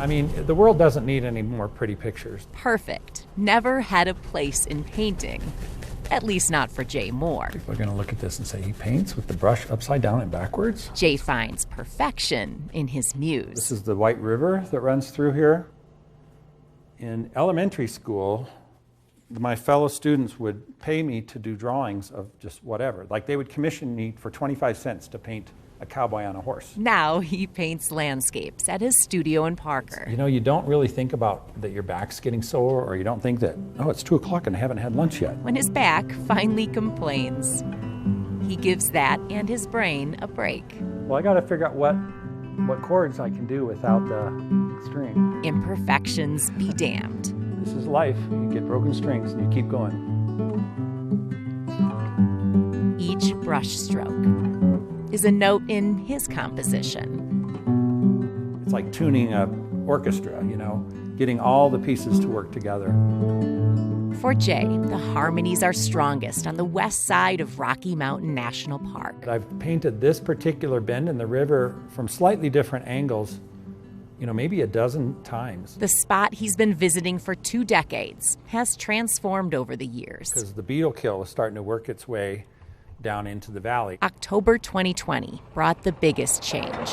I mean, the world doesn't need any more pretty pictures. Perfect never had a place in painting. At least not for Jay Moore. People are going to look at this and say, he paints with the brush upside down and backwards? Jay finds perfection in his muse. This is the White River that runs through here. In elementary school, my fellow students would pay me to do drawings of just whatever. Like they would commission me for 25 cents to paint a cowboy on a horse. Now he paints landscapes at his studio in Parker. You know, you don't really think about that your back's getting sore, or you don't think that, oh, it's 2 o'clock and I haven't had lunch yet. When his back finally complains, he gives that and his brain a break. Well, I got to figure out what chords I can do without the string. Imperfections be damned. This is life. You get broken strings and you keep going. Each brush stroke is a note in his composition. It's like tuning an orchestra, you know, getting all the pieces to work together. For Jay, the harmonies are strongest on the west side of Rocky Mountain National Park. I've painted this particular bend in the river from slightly different angles, you know, maybe a dozen times. The spot he's been visiting for 2 decades has transformed over the years. Because the beetle kill is starting to work its way down into the valley. October 2020 brought the biggest change.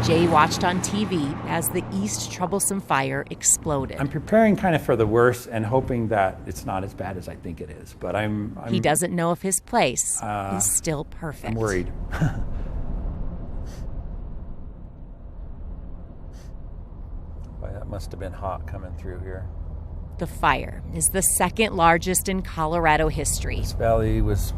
Jay watched on TV as the East Troublesome Fire exploded. I'm preparing kind of for the worst and hoping that it's not as bad as I think it is. But he doesn't know if his place is still perfect. I'm worried. Boy, that must have been hot coming through here. The fire is the second largest in Colorado history. This valley was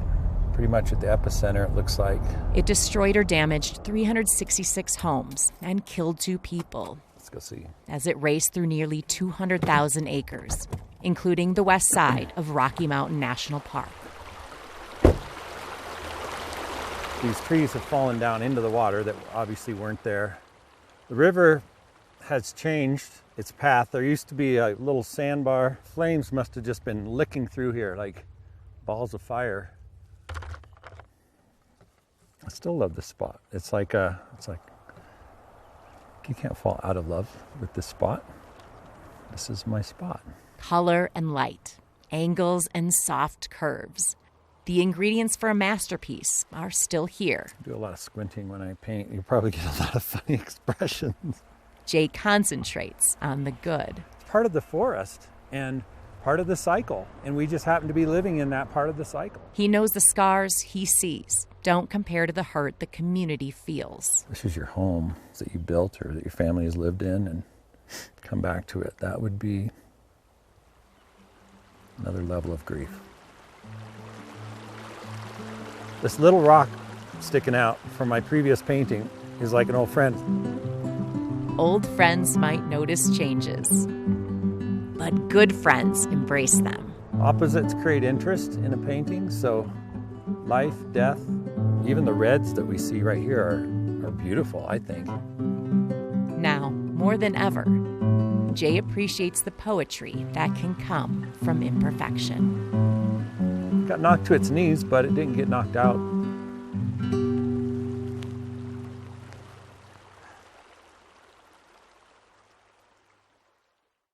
pretty much at the epicenter, it looks like. It destroyed or damaged 366 homes and killed 2 people. Let's go see. As it raced through nearly 200,000 acres, including the west side of Rocky Mountain National Park. These trees have fallen down into the water that obviously weren't there. The river has changed its path. There used to be a little sandbar. Flames must have just been licking through here like balls of fire. I still love this spot. It's like you can't fall out of love with this spot. This is my spot. Color and light, angles and soft curves. The ingredients for a masterpiece are still here. I do a lot of squinting when I paint. You probably get a lot of funny expressions. Jay concentrates on the good. It's part of the forest and part of the cycle, and we just happen to be living in that part of the cycle. He knows the scars he sees don't compare to the hurt the community feels. This is your home that you built or that your family has lived in, and come back to it. That would be another level of grief. This little rock sticking out from my previous painting is like an old friend. Old friends might notice changes, but good friends embrace them. Opposites create interest in a painting, so life, death, even the reds that we see right here are beautiful, I think. Now, more than ever, Jay appreciates the poetry that can come from imperfection. Got knocked to its knees, but it didn't get knocked out.